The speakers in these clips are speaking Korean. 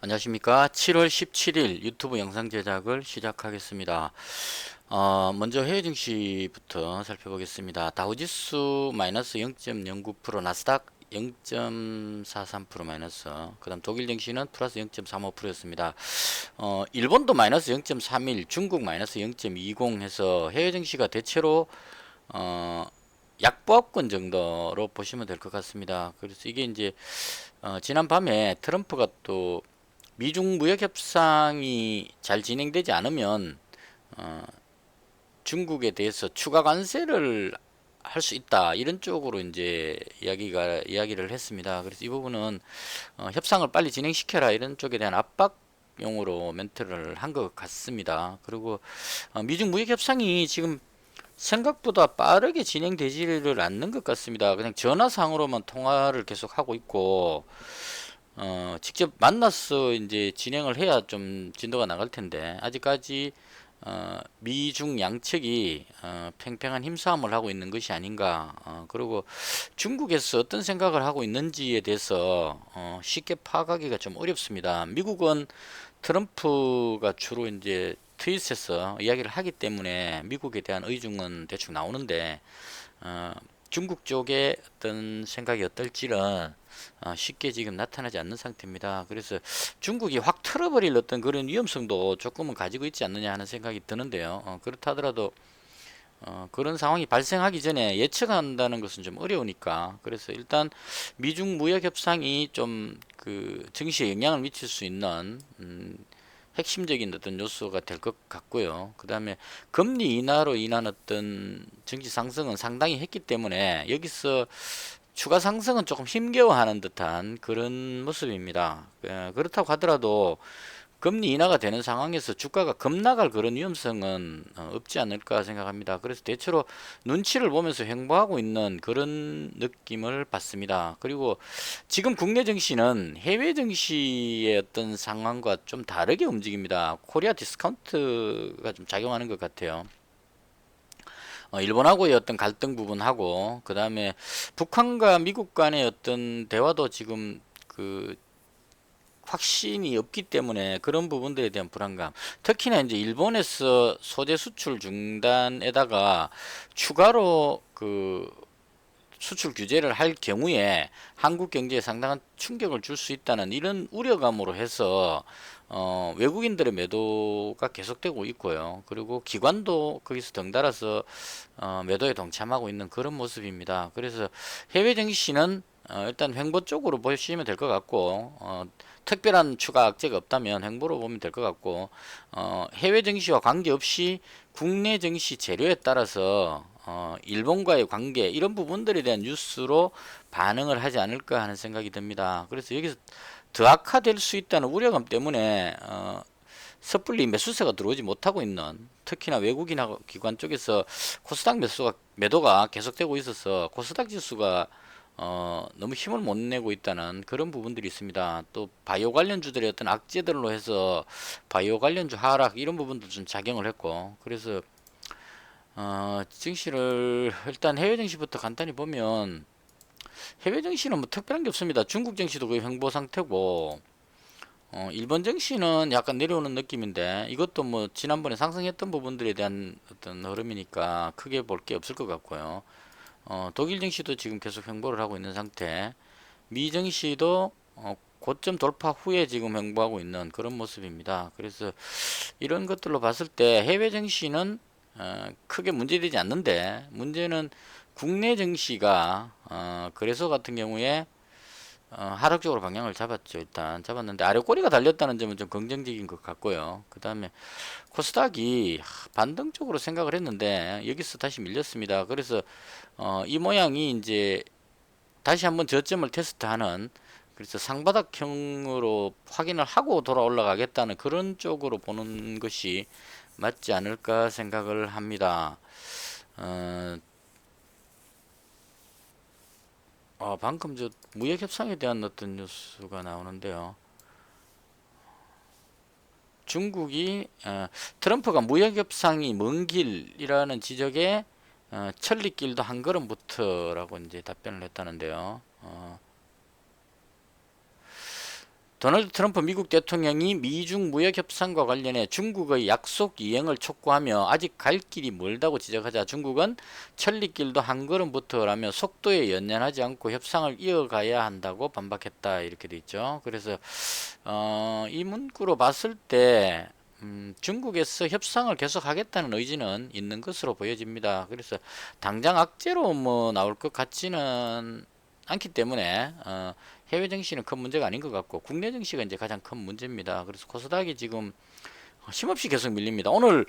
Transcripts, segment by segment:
안녕하십니까. 7월 17일 유튜브 영상 제작을 시작하겠습니다. 먼저 해외 증시부터 살펴보겠습니다. 다우지수 마이너스 0.09%, 나스닥 0.43% 마이너스, 그 다음 독일 증시는 플러스 0.35%였습니다. 일본도 마이너스 0.31, 중국 마이너스 0.20 해서 해외 증시가 대체로 어, 약보합권 정도로 보시면 될 것 같습니다. 그래서 이게 이제 지난 밤에 트럼프가 또 미중 무역 협상이 잘 진행되지 않으면 어, 중국에 대해서 추가 관세를 할 수 있다 이런 쪽으로 이제 이야기를 했습니다. 그래서 이 부분은 협상을 빨리 진행시켜라 이런 쪽에 대한 압박용으로 멘트를 한 것 같습니다. 그리고 미중 무역 협상이 지금 생각보다 빠르게 진행되지를 않는 것 같습니다. 그냥 전화상으로만 통화를 계속 하고 있고 직접 만나서 이제 진행을 해야 좀 진도가 나갈 텐데 아직까지 미중 양측이 팽팽한 힘싸움을 하고 있는 것이 아닌가. 그리고 중국에서 어떤 생각을 하고 있는지에 대해서 쉽게 파악하기가 좀 어렵습니다. 미국은 트럼프가 주로 이제 트윗에서 이야기를 하기 때문에 미국에 대한 의중은 대충 나오는데 어, 중국 쪽의 어떤 생각이 어떨지는 쉽게 지금 나타나지 않는 상태입니다. 그래서 중국이 확 틀어버릴 어떤 그런 위험성도 조금은 가지고 있지 않느냐 하는 생각이 드는데요. 그렇다 하더라도 그런 상황이 발생하기 전에 예측한다는 것은 좀 어려우니까 그래서 일단 미중 무역 협상이 좀 그 증시에 영향을 미칠 수 있는 핵심적인 어떤 요소가 될 것 같고요. 그 다음에 금리 인하로 인한 어떤 증시 상승은 상당히 했기 때문에 여기서 추가 상승은 조금 힘겨워하는 듯한 그런 모습입니다. 그렇다고 하더라도 금리 인하가 되는 상황에서 주가가 급락할 그런 위험성은 없지 않을까 생각합니다. 그래서 대체로 눈치를 보면서 행보하고 있는 그런 느낌을 받습니다. 그리고 지금 국내 증시는 해외 증시의 어떤 상황과 좀 다르게 움직입니다. 코리아 디스카운트가 좀 작용하는 것 같아요. 일본하고의 어떤 갈등 부분하고 그 다음에 북한과 미국 간의 어떤 대화도 지금 그 확신이 없기 때문에 그런 부분들에 대한 불안감. 특히나 이제 일본에서 소재 수출 중단에다가 추가로 그 수출 규제를 할 경우에 한국 경제에 상당한 충격을 줄 수 있다는 이런 우려감으로 해서 외국인들의 매도가 계속되고 있고요. 그리고 기관도 거기서 덩달아서 매도에 동참하고 있는 그런 모습입니다. 그래서 해외 증시는 일단 횡보 쪽으로 보시면 될 것 같고 특별한 추가 악재가 없다면 횡보로 보면 될 것 같고 해외 증시와 관계없이 국내 증시 재료에 따라서 일본과의 관계 이런 부분들에 대한 뉴스로 반응을 하지 않을까 하는 생각이 듭니다. 그래서 여기서 더 악화될 수 있다는 우려감 때문에 섣불리 매수세가 들어오지 못하고 있는 특히나 외국인하고 기관 쪽에서 코스닥 매도가 계속되고 있어서 코스닥 지수가 너무 힘을 못 내고 있다는 그런 부분들이 있습니다. 또 바이오 관련주들의 어떤 악재들로 해서 바이오 관련주 하락 이런 부분도 좀 작용을 했고 그래서 증시를 일단 해외 증시부터 간단히 보면 해외 증시는 뭐 특별한 게 없습니다. 중국 증시도 거의 횡보 상태고 일본 증시는 약간 내려오는 느낌인데 이것도 뭐 지난번에 상승했던 부분들에 대한 어떤 흐름이니까 크게 볼 게 없을 것 같고요. 독일 증시도 지금 계속 횡보를 하고 있는 상태. 미 증시도 고점 돌파 후에 지금 횡보하고 있는 그런 모습입니다. 그래서 이런 것들로 봤을 때 해외 증시는 크게 문제되지 않는데 문제는 국내 증시가 그래서 같은 경우에 하락적으로 방향을 잡았죠. 일단 잡았는데 아래 꼬리가 달렸다는 점은 좀 긍정적인 것 같고요. 그 다음에 코스닥이 반등적으로 생각을 했는데 여기서 다시 밀렸습니다. 그래서 이 모양이 이제 다시 한번 저점을 테스트하는 그래서 상바닥형으로 확인을 하고 돌아 올라가겠다는 그런 쪽으로 보는 것이 맞지 않을까 생각을 합니다. 어, 방금 저 무역 협상에 대한 어떤 뉴스가 나오는데요. 중국이 트럼프가 무역 협상이 먼 길이라는 지적에 천리길도 한 걸음부터라고 이제 답변을 했다는데요. 도널드 트럼프 미국 대통령이 미중 무역 협상과 관련해 중국의 약속 이행을 촉구하며 아직 갈 길이 멀다고 지적하자 중국은 천리길도 한 걸음부터라며 속도에 연연하지 않고 협상을 이어가야 한다고 반박했다. 이렇게 돼 있죠. 그래서 이 문구로 봤을 때 중국에서 협상을 계속하겠다는 의지는 있는 것으로 보여집니다. 그래서 당장 악재로 뭐 나올 것 같지는 않기 때문에 해외 증시는 큰 문제가 아닌 것 같고 국내 증시가 이제 가장 큰 문제입니다. 그래서 코스닥이 지금 힘없이 계속 밀립니다. 오늘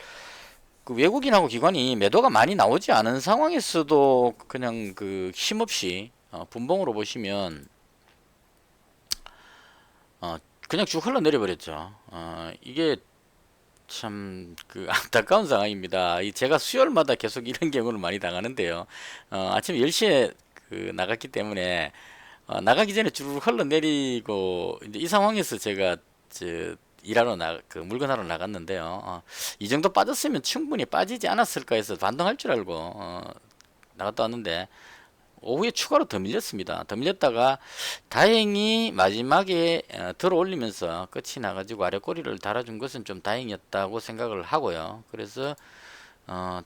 그 외국인하고 기관이 매도가 많이 나오지 않은 상황에서도 그냥 그 힘없이 분봉으로 보시면 그냥 쭉 흘러내려 버렸죠. 이게 참 그 안타까운 상황입니다. 제가 수요일마다 계속 이런 경우를 많이 당하는데요. 아침 10시에 그 나갔기 때문에 나가기 전에 쭉 흘러내리고 이제 이 상황에서 제가 일하러 그 물건하러 나갔는데요. 이 정도 빠졌으면 충분히 빠지지 않았을까 해서 반등할 줄 알고 나갔다 왔는데 오후에 추가로 더 밀렸습니다. 더 밀렸다가 다행히 마지막에 들어 올리면서 끝이 나가지고 아래 꼬리를 달아준 것은 좀 다행이었다고 생각을 하고요. 그래서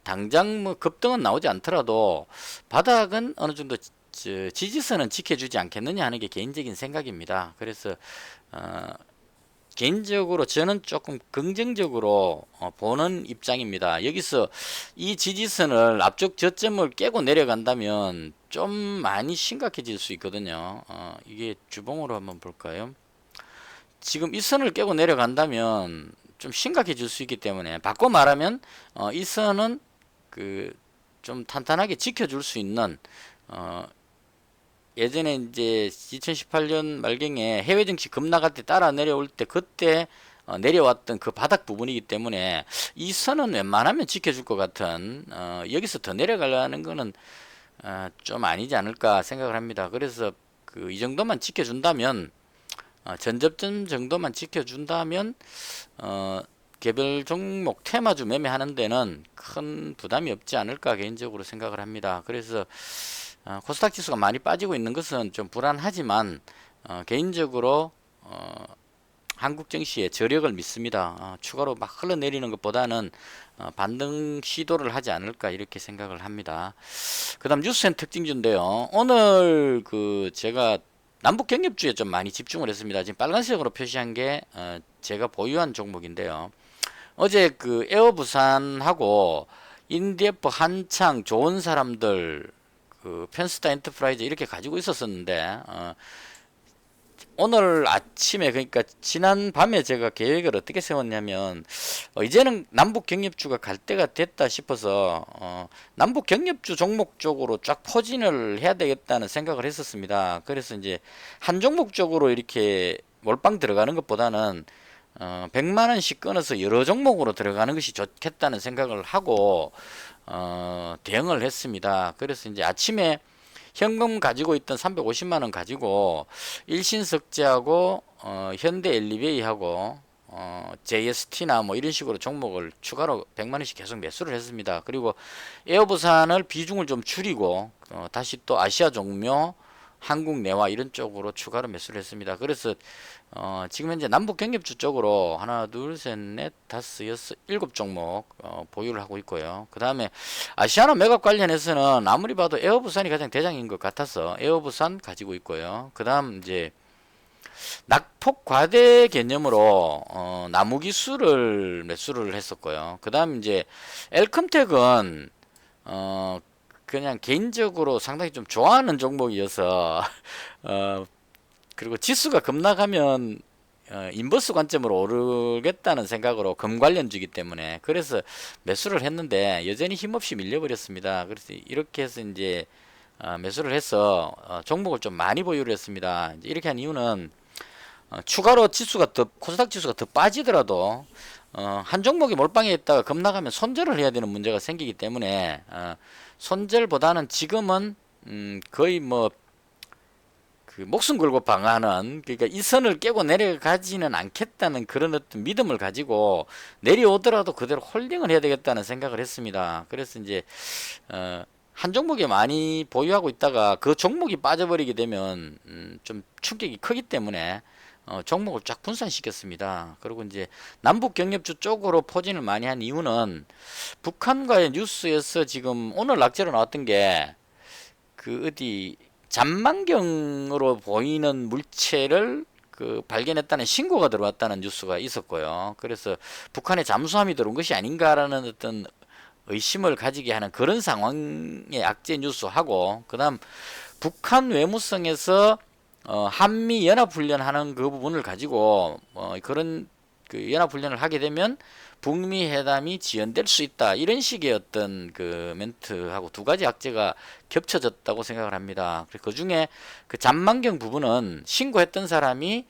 당장 뭐 급등은 나오지 않더라도 바닥은 어느 정도 지지선은 지켜주지 않겠느냐 하는 게 개인적인 생각입니다. 그래서 개인적으로 저는 조금 긍정적으로 보는 입장입니다. 여기서 이 지지선을 앞쪽 저점을 깨고 내려간다면 좀 많이 심각해질 수 있거든요. 이게 주봉으로 한번 볼까요? 지금 이 선을 깨고 내려간다면 좀 심각해질 수 있기 때문에 바꿔 말하면 이 선은 그 좀 탄탄하게 지켜줄 수 있는 예전에 이제 2018년 말경에 해외 증시 급 나갈 때 따라 내려올 때 그때 내려왔던 그 바닥 부분이기 때문에 이 선은 웬만하면 지켜줄 것 같은 여기서 더 내려가려는 거는 좀 아니지 않을까 생각을 합니다. 그래서 그 이 정도만 지켜준다면 전접점 정도만 지켜준다면 개별 종목 테마주 매매하는 데는 큰 부담이 없지 않을까 개인적으로 생각을 합니다. 그래서 코스닥 지수가 많이 빠지고 있는 것은 좀 불안하지만 개인적으로 한국 증시의 저력을 믿습니다. 추가로 막 흘러내리는 것보다는 반등 시도를 하지 않을까 이렇게 생각을 합니다. 그 다음 뉴스엔 특징주인데요. 오늘 그 제가 남북 경협주에 좀 많이 집중을 했습니다. 지금 빨간색으로 표시한 게 제가 보유한 종목인데요. 어제 그 에어부산하고 인디에프 한창 좋은 사람들 그 펜스타 엔터프라이즈 이렇게 가지고 있었었는데 오늘 아침에 그러니까 지난 밤에 제가 계획을 어떻게 세웠냐면 이제는 남북 경협주가 갈 때가 됐다 싶어서 남북 경협주 종목 쪽으로 쫙 포진을 해야 되겠다는 생각을 했었습니다. 그래서 이제 한 종목 쪽으로 이렇게 몰빵 들어가는 것보다는 100만 원씩 끊어서 여러 종목으로 들어가는 것이 좋겠다는 생각을 하고 대응을 했습니다. 그래서 이제 아침에 현금 가지고 있던 350만 원 가지고 일신석재하고 현대 엘리베이하고 JST나 뭐 이런 식으로 종목을 추가로 100만 원씩 계속 매수를 했습니다. 그리고 에어부산을 비중을 좀 줄이고 다시 또 아시아 종묘 한국내와 이런 쪽으로 추가로 매수를 했습니다. 그래서 지금 현재 남북 경협주 쪽으로 하나, 둘, 셋, 넷, 다섯, 여섯, 일곱 종목 보유를 하고 있고요. 그 다음에 아시아나 매각 관련해서는 아무리 봐도 에어부산이 가장 대장인 것 같아서 에어부산 가지고 있고요. 그 다음 이제 낙폭 과대 개념으로 나무기술을 매수를 했었고요. 그 다음 이제 엘컴텍은 그냥 개인적으로 상당히 좀 좋아하는 종목이어서 그리고 지수가 급락하면 인버스 관점으로 오르겠다는 생각으로 금 관련주기 때문에 그래서 매수를 했는데 여전히 힘없이 밀려버렸습니다. 그래서 이렇게 해서 이제 매수를 해서 종목을 좀 많이 보유를 했습니다. 이렇게 한 이유는 추가로 지수가 더 코스닥 지수가 더 빠지더라도 한 종목이 몰빵해 있다가 급락하면 손절을 해야 되는 문제가 생기기 때문에 손절보다는 지금은 거의 뭐 그 목숨 걸고 방어하는 그러니까 이 선을 깨고 내려가지는 않겠다는 그런 어떤 믿음을 가지고 내려오더라도 그대로 홀딩을 해야 되겠다는 생각을 했습니다. 그래서 이제 한 종목에 많이 보유하고 있다가 그 종목이 빠져버리게 되면 좀 충격이 크기 때문에 종목을 쫙 분산시켰습니다. 그리고 이제 남북 경협주 쪽으로 포진을 많이 한 이유는 북한과의 뉴스에서 지금 오늘 낙제로 나왔던 게 그 어디 잔망경으로 보이는 물체를 그 발견했다는 신고가 들어왔다는 뉴스가 있었고요. 그래서 북한의 잠수함이 들어온 것이 아닌가라는 어떤 의심을 가지게 하는 그런 상황의 악재 뉴스하고, 그다음 북한 외무성에서 한미 연합훈련하는 그 부분을 가지고 그런 그 연합훈련을 하게 되면 북미 회담이 지연될 수 있다, 이런 식의 어떤 그 멘트하고 두 가지 악재가 겹쳐졌다고 생각을 합니다. 그 중에 그 잔망경 부분은 신고했던 사람이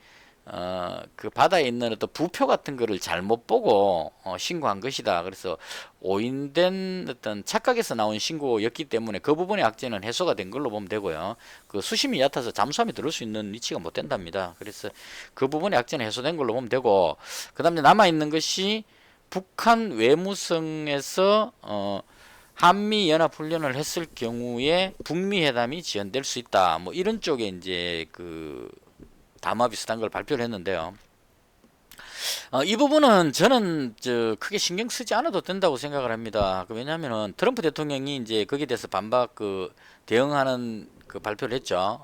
그 바다에 있는 어떤 부표 같은 거를 잘못 보고 신고한 것이다. 그래서 오인된 어떤 착각에서 나온 신고였기 때문에 그 부분의 악재는 해소가 된 걸로 보면 되고요. 그 수심이 얕아서 잠수함이 들을 수 있는 위치가 못 된답니다. 그래서 그 부분의 악재는 해소된 걸로 보면 되고, 그 다음에 남아 있는 것이 북한 외무성에서 한미 연합 훈련을 했을 경우에 북미 회담이 지연될 수 있다, 뭐 이런 쪽에 이제 그 담화 비슷한 걸 발표를 했는데요. 이 부분은 저는 크게 신경 쓰지 않아도 된다고 생각을 합니다. 왜냐하면은 트럼프 대통령이 이제 거기에 대해서 반박 대응하는 그 발표를 했죠.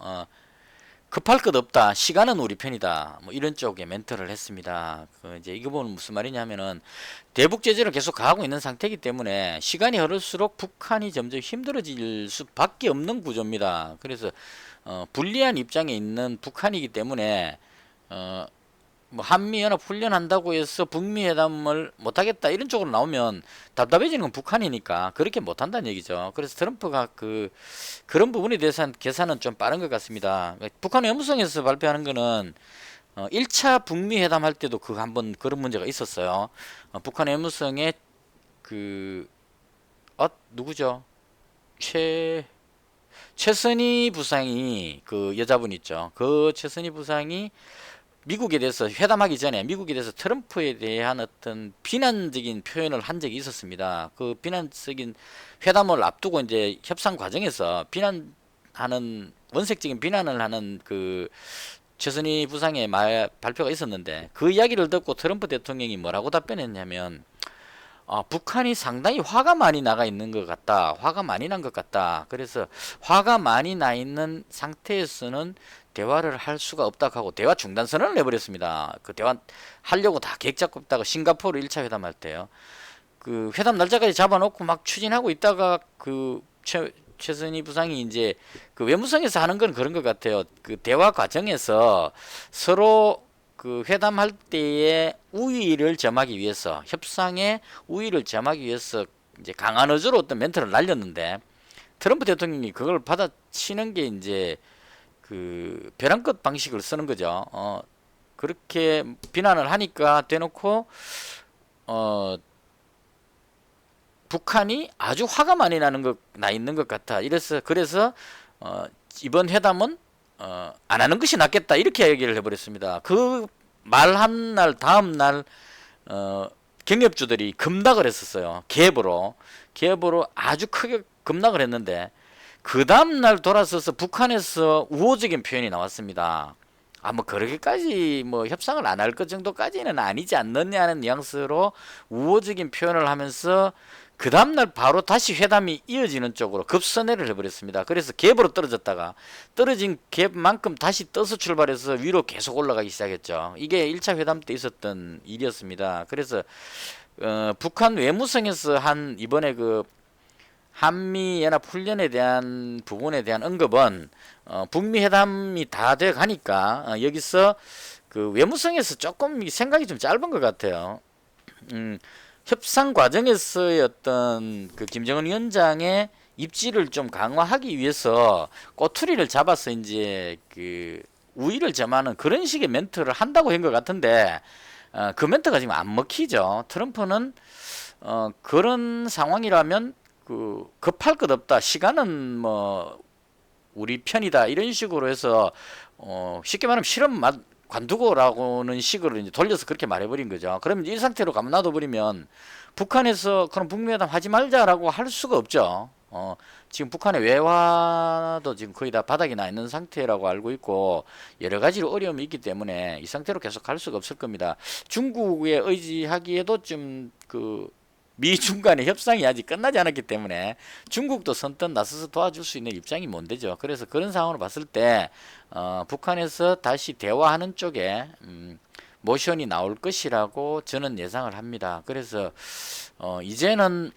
급할 것 없다, 시간은 우리 편이다, 뭐 이런 쪽의 멘트를 했습니다. 이제 이 부분은 무슨 말이냐면은 대북 제재를 계속 가하고 있는 상태이기 때문에 시간이 흐를수록 북한이 점점 힘들어질 수밖에 없는 구조입니다. 그래서 불리한 입장에 있는 북한이기 때문에 뭐 한미연합 훈련한다고 해서 북미 회담을 못하겠다 이런 쪽으로 나오면 답답해지는 건 북한이니까 그렇게 못한다는 얘기죠. 그래서 트럼프가 그런 부분에 대해서는 계산은 좀 빠른 것 같습니다. 북한 외무성에서 발표하는 거는 1차 북미 회담 할 때도 한번 그런 문제가 있었어요. 북한 외무성에 누구죠? 최선희 부상이, 그 여자분 있죠. 그 최선희 부상이 미국에 대해서 회담하기 전에 미국에 대해서 트럼프에 대한 어떤 비난적인 표현을 한 적이 있었습니다. 그 비난적인 회담을 앞두고 이제 협상 과정에서 원색적인 비난을 하는 그 최선희 부상의 발표가 있었는데, 그 이야기를 듣고 트럼프 대통령이 뭐라고 답변했냐면 북한이 상당히 화가 많이 나가 있는 것 같다, 화가 많이 난 것 같다. 그래서 화가 많이 나 있는 상태에서는 대화를 할 수가 없다 하고 대화 중단 선언을 내버렸습니다. 그 대화 하려고 다 계획 잡고 있다가 싱가포르 1차 회담할 때요. 그 회담 날짜까지 잡아놓고 막 추진하고 있다가 그 최선희 부상이 이제 그 외무성에서 하는 건 그런 것 같아요. 그 대화 과정에서 서로 그 회담할 때의 우위를 점하기 위해서, 협상의 우위를 점하기 위해서 이제 강한 어조로 어떤 멘트를 날렸는데, 트럼프 대통령이 그걸 받아치는 게 이제 그 벼랑 끝 방식을 쓰는 거죠. 그렇게 비난을 하니까 대놓고 북한이 아주 화가 많이 나 있는 것 같아. 그래서 이번 회담은 안 하는 것이 낫겠다, 이렇게 얘기를 해버렸습니다. 그 말한 날 다음 날 경협주들이 급락을 했었어요. 기업으로 아주 크게 급락을 했는데, 그 다음날 돌아서서 북한에서 우호적인 표현이 나왔습니다. 뭐 그렇게까지 뭐 협상을 안 할 것 정도까지는 아니지 않느냐는 뉘앙스로 우호적인 표현을 하면서 그 다음날 바로 다시 회담이 이어지는 쪽으로 급선회를 해버렸습니다. 그래서 갭으로 떨어진 갭만큼 다시 떠서 출발해서 위로 계속 올라가기 시작했죠. 이게 1차 회담 때 있었던 일이었습니다. 그래서 북한 외무성에서 이번에 그 한미연합훈련에 대한 부분에 대한 언급은 북미 회담이 다 돼 가니까 여기서 그 외무성에서 조금 생각이 좀 짧은 것 같아요. 협상 과정에서의 어떤 그 김정은 위원장의 입지를 좀 강화하기 위해서 꼬투리를 잡아서 이제 그 우위를 점하는 그런 식의 멘트를 한다고 한 것 같은데, 그 멘트가 지금 안 먹히죠. 트럼프는 그런 상황이라면 그 급할 것 없다, 시간은 뭐 우리 편이다, 이런 식으로 해서 쉽게 말하면 실험 관두고라고는 식으로 이제 돌려서 그렇게 말해버린 거죠. 그러면 이 상태로 가만 놔둬버리면 북한에서 그럼 북미회담 하지 말자라고 할 수가 없죠. 지금 북한의 외화도 지금 거의 다 바닥이 나 있는 상태라고 알고 있고 여러 가지로 어려움이 있기 때문에 이 상태로 계속 갈 수가 없을 겁니다. 중국에 의지하기에도 좀 미중 간의 협상이 아직 끝나지 않았기 때문에 중국도 선뜻 나서서 도와줄 수 있는 입장이 못 되죠. 그래서 그런 상황으로 봤을 때 북한에서 다시 대화하는 쪽에 모션이 나올 것이라고 저는 예상을 합니다. 그래서 이제는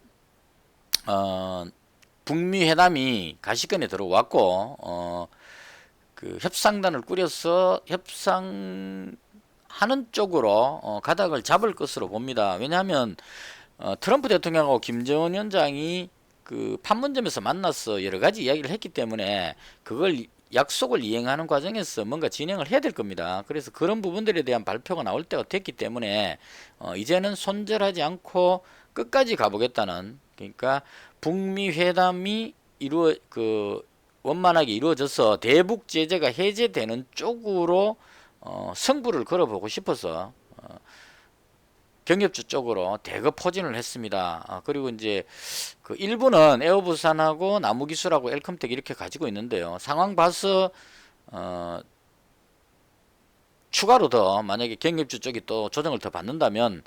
북미 회담이 가시권에 들어왔고 협상단을 꾸려서 협상하는 쪽으로 가닥을 잡을 것으로 봅니다. 왜냐하면 트럼프 대통령하고 김정은 위원장이 그 판문점에서 만나서 여러 가지 이야기를 했기 때문에 그걸 약속을 이행하는 과정에서 뭔가 진행을 해야 될 겁니다. 그래서 그런 부분들에 대한 발표가 나올 때가 됐기 때문에 이제는 손절하지 않고 끝까지 가보겠다는, 그러니까 북미 회담이 원만하게 이루어져서 대북 제재가 해제되는 쪽으로 승부를 걸어보고 싶어서 경협주 쪽으로 대거 포진을 했습니다. 그리고 이제 그 일부는 에어부산하고 나무기술하고 엘컴텍 이렇게 가지고 있는데요. 상황 봐서 추가로 더 만약에 경협주 쪽이 또 조정을 더 받는다면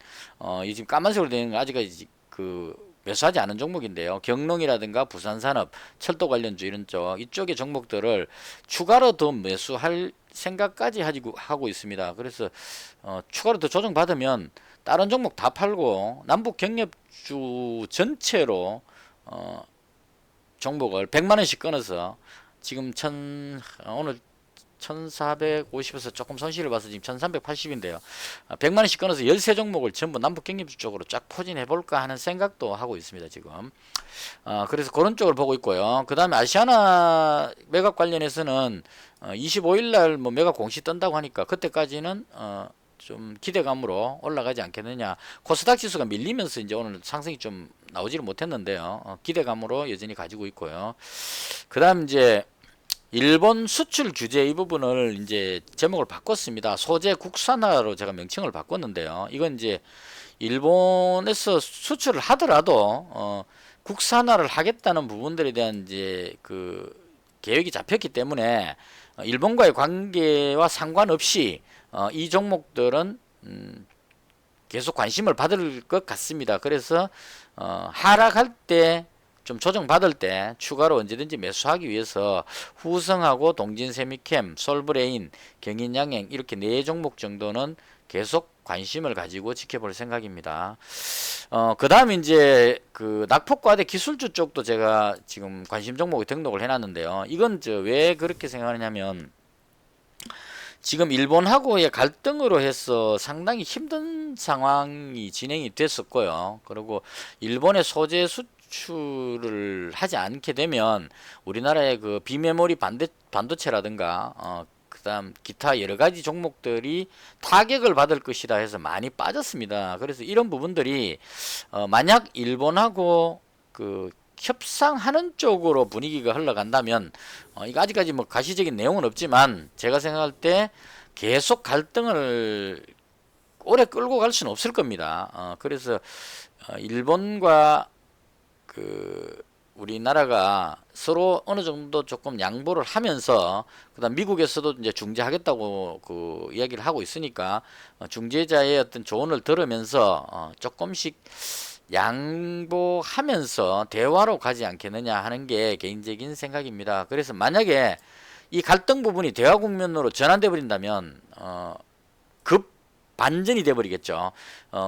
이 지금 까만색으로 되어 있는 건 아직까지 매수하지 않은 종목인데요. 경농이라든가 부산산업, 철도 관련주 이런 쪽 이쪽의 종목들을 추가로 더 매수할 생각까지 하고 있습니다. 그래서 추가로 더 조정받으면 다른 종목 다 팔고 남북 경협주 전체로 종목을 100만원씩 끊어서 지금 오늘 1450에서 조금 손실을 봐서 지금 1380인데요. 100만원씩 끊어서 13종목을 전부 남북 경협주 쪽으로 쫙 포진해 볼까 하는 생각도 하고 있습니다. 지금 그래서 그런 쪽을 보고 있고요. 그 다음에 아시아나 매각 관련해서는 25일날 뭐 매각 공시 뜬다고 하니까 그때까지는 좀 기대감으로 올라가지 않겠느냐. 코스닥 지수가 밀리면서 이제 오늘 상승이 좀 나오지를 못했는데요. 기대감으로 여전히 가지고 있고요. 그 다음 이제 일본 수출 규제 이 부분을 이제 제목을 바꿨습니다. 소재 국산화로 제가 명칭을 바꿨는데요. 이건 이제 일본에서 수출을 하더라도 국산화를 하겠다는 부분들에 대한 이제 계획이 잡혔기 때문에 일본과의 관계와 상관없이 이 종목들은 계속 관심을 받을 것 같습니다. 그래서 하락할 때 좀 조정받을 때 추가로 언제든지 매수하기 위해서 후성하고 동진세미캠, 솔브레인, 경인양행 이렇게 4종목 정도는 계속 관심을 가지고 지켜볼 생각입니다. 그 다음 이제 낙폭과대 기술주 쪽도 제가 지금 관심 종목에 등록을 해놨는데요. 이건 왜 그렇게 생각하냐면 지금 일본하고의 갈등으로 해서 상당히 힘든 상황이 진행이 됐었고요. 그리고 일본의 소재 수출을 하지 않게 되면 우리나라의 비메모리 반도체라든가 그다음 기타 여러 가지 종목들이 타격을 받을 것이다 해서 많이 빠졌습니다. 그래서 이런 부분들이 만약 일본하고 협상하는 쪽으로 분위기가 흘러간다면 이거 아직까지 뭐 가시적인 내용은 없지만 제가 생각할 때 계속 갈등을 오래 끌고 갈 수는 없을 겁니다. 그래서 일본과 우리나라가 서로 어느 정도 조금 양보를 하면서 그다음 미국에서도 이제 중재하겠다고 이야기를 하고 있으니까 중재자의 어떤 조언을 들으면서 조금씩 양보하면서 대화로 가지 않겠느냐 하는 게 개인적인 생각입니다. 그래서 만약에 이 갈등 부분이 대화 국면으로 전환돼 버린다면 급 반전이 돼 버리겠죠.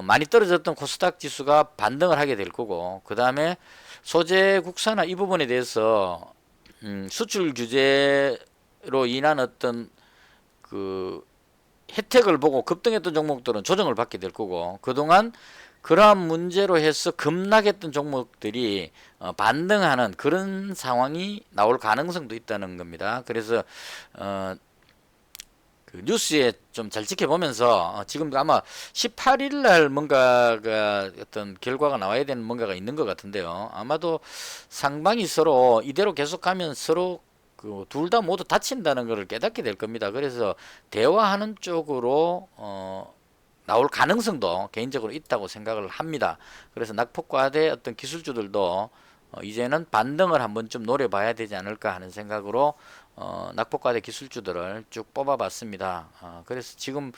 많이 떨어졌던 코스닥 지수가 반등을 하게 될 거고, 그 다음에 소재 국산화 이 부분에 대해서 수출 규제로 인한 어떤 혜택을 보고 급등했던 종목들은 조정을 받게 될 거고, 그동안 그러한 문제로 해서 급락했던 종목들이 반등하는 그런 상황이 나올 가능성도 있다는 겁니다. 그래서 뉴스에 좀 잘 지켜보면서 지금 아마 18일 날 뭔가가 어떤 결과가 나와야 되는 뭔가가 있는 것 같은데요. 아마도 상방이 서로 이대로 계속하면 서로 둘 다 모두 다친다는 것을 깨닫게 될 겁니다. 그래서 대화하는 쪽으로 나올 가능성도 개인적으로 있다고 생각을 합니다. 그래서 낙폭과대 어떤 기술주들도 이제는 반등을 한번 좀 노려봐야 되지 않을까 하는 생각으로 낙폭과대 기술주들을 쭉 뽑아봤습니다. 그래서 지금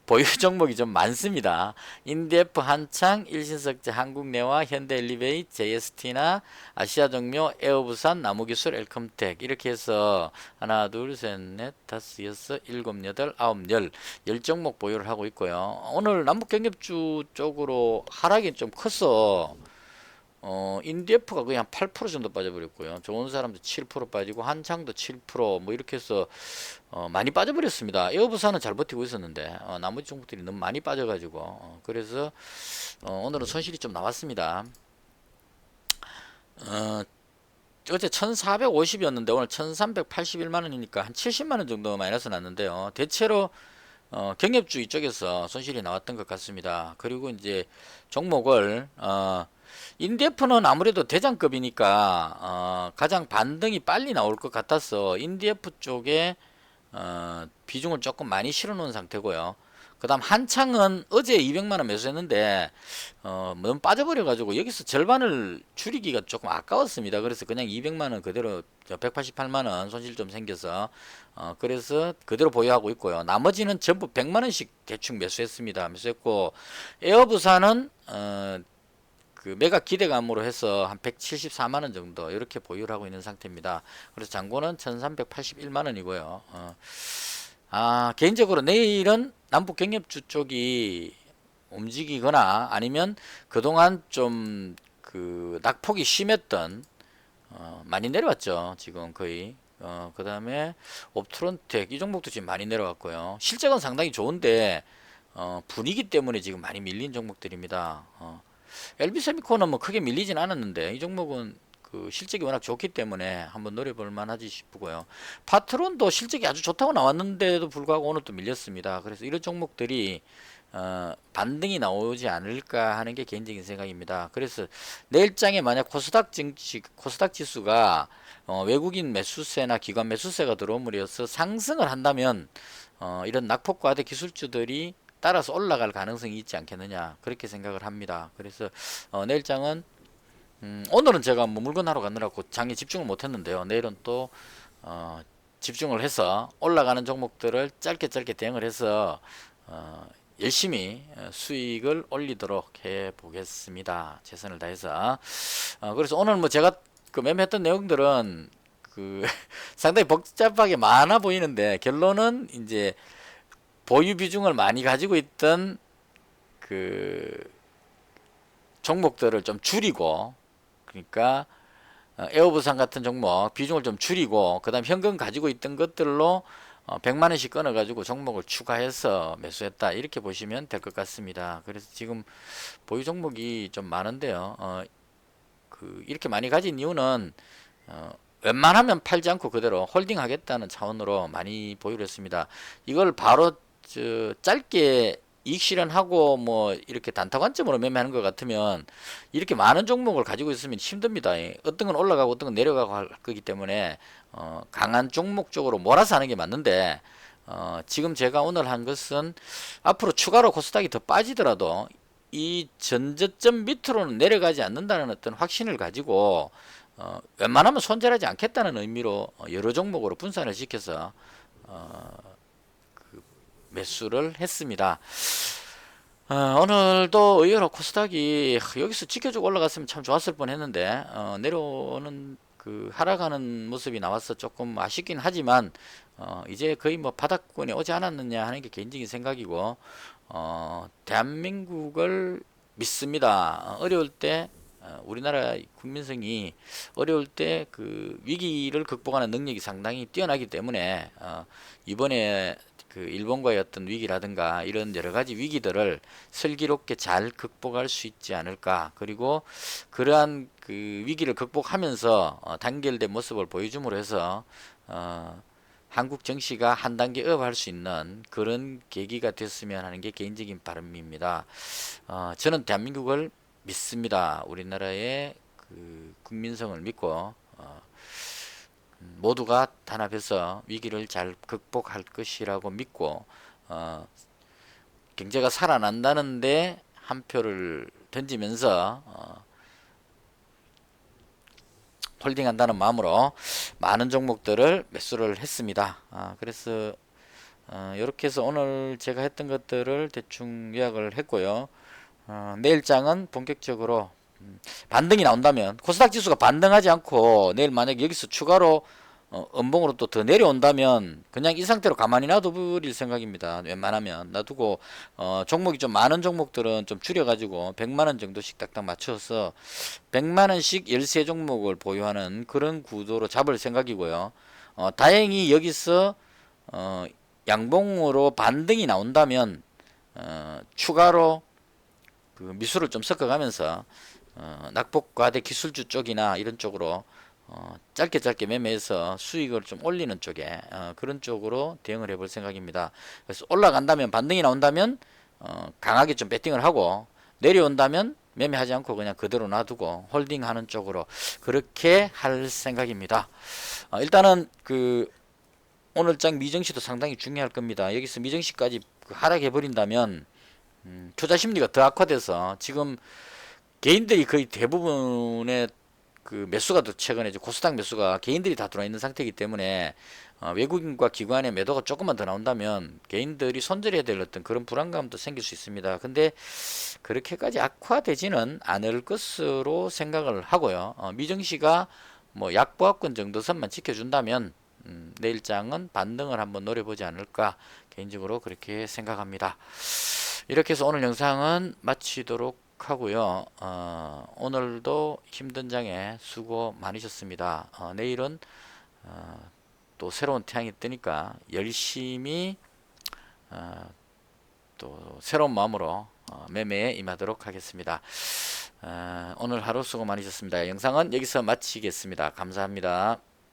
보유 종목이 좀 많습니다. 인디에프, 한창, 일신석재, 한국내와, 현대엘리베이, JST나 아시아정묘, 에어부산, 나무기술, 엘컴텍 이렇게 해서 하나, 둘, 셋, 넷, 다섯, 여섯, 일곱, 여덟, 아홉, 열 종목 보유를 하고 있고요. 오늘 남북경협주 쪽으로 하락이 좀 커서 인디에프가 그냥 8% 정도 빠져버렸고요. 좋은 사람도 7% 빠지고 한창도 7%뭐 이렇게 해서 많이 빠져버렸습니다. 에어부산은 잘 버티고 있었는데 나머지 종목들이 너무 많이 빠져가지고 그래서 오늘은 손실이 좀 나왔습니다. 어제 1450이었는데 오늘 1381만원이니까 한 70만원 정도 마이너스 났는데요. 대체로 경협주 이쪽에서 손실이 나왔던 것 같습니다. 그리고 이제 종목을 인디에프는 아무래도 대장급이니까 가장 반등이 빨리 나올 것 같아서 인디에프 쪽에 비중을 조금 많이 실어 놓은 상태고요. 그 다음 한창은 어제 200만원 매수했는데 너무 빠져버려 가지고 여기서 절반을 줄이기가 조금 아까웠습니다. 그래서 그냥 200만원 그대로 188만원 손실 좀 생겨서 그래서 그대로 보유하고 있고요. 나머지는 전부 100만원씩 대충 매수했습니다. 매수했고 에어부산은 그 매각 기대감으로 해서 한 174만원 정도 이렇게 보유를 하고 있는 상태입니다. 그래서 잔고는 1381만원이고요. 개인적으로 내일은 남북 경협주 쪽이 움직이거나 아니면 그동안 좀 그 낙폭이 심했던 많이 내려왔죠. 지금 거의 그 다음에 옵트론텍 이 종목도 지금 많이 내려왔고요. 실적은 상당히 좋은데 분위기 때문에 지금 많이 밀린 종목들입니다. LB세미콘은 뭐 크게 밀리진 않았는데 이 종목은 그 실적이 워낙 좋기 때문에 한번 노려볼 만하지 싶고요. 파트론도 실적이 아주 좋다고 나왔는데도 불구하고 오늘 또 밀렸습니다. 그래서 이런 종목들이 반등이 나오지 않을까 하는 게 개인적인 생각입니다. 그래서 내일장에 만약 코스닥 지수가 외국인 매수세나 기관 매수세가 들어옴으로써 상승을 한다면 이런 낙폭과대 기술주들이 따라서 올라갈 가능성이 있지 않겠느냐 그렇게 생각을 합니다. 그래서 내일장은 오늘은 제가 뭐 물건 하러 가느라고 장에 집중을 못했는데요. 내일은 또 집중을 해서 올라가는 종목들을 짧게 대응을 해서 열심히 수익을 올리도록 해 보겠습니다. 최선을 다해서. 그래서 오늘 뭐 제가 그 매매했던 내용들은 그 상당히 복잡하게 많아 보이는데 결론은 이제 보유 비중을 많이 가지고 있던 그 종목들을 좀 줄이고 그러니까 에어부산 같은 종목 비중을 좀 줄이고 그 다음 현금 가지고 있던 것들로 100만원씩 끊어 가지고 종목을 추가해서 매수했다 이렇게 보시면 될 것 같습니다. 그래서 지금 보유 종목이 좀 많은데요. 그 이렇게 많이 가진 이유는 웬만하면 팔지 않고 그대로 홀딩 하겠다는 차원으로 많이 보유를 했습니다. 이걸 바로 짧게 이익 실현하고 뭐 이렇게 단타 관점으로 매매하는 것 같으면 이렇게 많은 종목을 가지고 있으면 힘듭니다. 어떤 건 올라가고 어떤 건 내려가고 할 거기 때문에 강한 종목 쪽으로 몰아서 하는 게 맞는데 지금 제가 오늘 한 것은 앞으로 추가로 코스닥이 더 빠지더라도 이 전저점 밑으로는 내려가지 않는다는 어떤 확신을 가지고 웬만하면 손절하지 않겠다는 의미로 여러 종목으로 분산을 시켜서 매수를 했습니다. 오늘도 의외로 코스닥이 여기서 지켜주고 올라갔으면 참 좋았을 뻔했는데 내려오는 그 하락하는 모습이 나와서 조금 아쉽긴 하지만 이제 거의 뭐 바닥권에 오지 않았느냐 하는 게 개인적인 생각이고 대한민국을 믿습니다. 어려울 때 우리나라 국민성이 어려울 때 그 위기를 극복하는 능력이 상당히 뛰어나기 때문에 이번에 그 일본과의 어떤 위기라든가 이런 여러 가지 위기들을 슬기롭게 잘 극복할 수 있지 않을까. 그리고 그러한 그 위기를 극복하면서 단결된 모습을 보여줌으로 해서 한국 정시가 한 단계 업할 수 있는 그런 계기가 됐으면 하는 게 개인적인 바람입니다. 저는 대한민국을 믿습니다. 우리나라의 그 국민성을 믿고 모두가 단합해서 위기를 잘 극복할 것이라고 믿고 경제가 살아난다는데 한 표를 던지면서 홀딩한다는 마음으로 많은 종목들을 매수를 했습니다. 그래서 이렇게 해서 오늘 제가 했던 것들을 대충 요약을 했고요. 내일장은 본격적으로 반등이 나온다면, 코스닥 지수가 반등하지 않고 내일 만약 여기서 추가로 음봉으로 또 더 내려온다면 그냥 이 상태로 가만히 놔둬버릴 생각입니다. 웬만하면 놔두고 종목이 좀 많은 종목들은 좀 줄여가지고 100만원 정도씩 딱딱 맞춰서 100만원씩 13종목을 보유하는 그런 구도로 잡을 생각이고요. 다행히 여기서 양봉으로 반등이 나온다면 추가로 그 미수를 좀 섞어가면서 낙폭과대 기술주 쪽이나 이런 쪽으로 짧게 매매해서 수익을 좀 올리는 쪽에 그런 쪽으로 대응을 해볼 생각입니다. 그래서 올라간다면, 반등이 나온다면 강하게 좀 배팅을 하고, 내려온다면 매매하지 않고 그냥 그대로 놔두고 홀딩하는 쪽으로 그렇게 할 생각입니다. 일단은 그 오늘장 미정시도 상당히 중요할 겁니다. 여기서 미정시까지 하락해 버린다면 투자 심리가 더 악화돼서 지금 개인들이 거의 대부분의 그 매수가 또 최근에 이제 코스닥 매수가 개인들이 다 들어와 있는 상태이기 때문에 외국인과 기관의 매도가 조금만 더 나온다면 개인들이 손절해야 될 어떤 그런 불안감도 생길 수 있습니다. 근데 그렇게까지 악화되지는 않을 것으로 생각을 하고요. 미정시가 뭐 약보합권 정도 선만 지켜준다면 내일장은 반등을 한번 노려보지 않을까 개인적으로 그렇게 생각합니다. 이렇게 해서 오늘 영상은 마치도록 하고요. 오늘도 힘든 장에 수고 많으셨습니다. 내일은 또 새로운 태양이 뜨니까 열심히 또 새로운 마음으로 매매에 임하도록 하겠습니다. 오늘 하루 수고 많으셨습니다. 영상은 여기서 마치겠습니다. 감사합니다.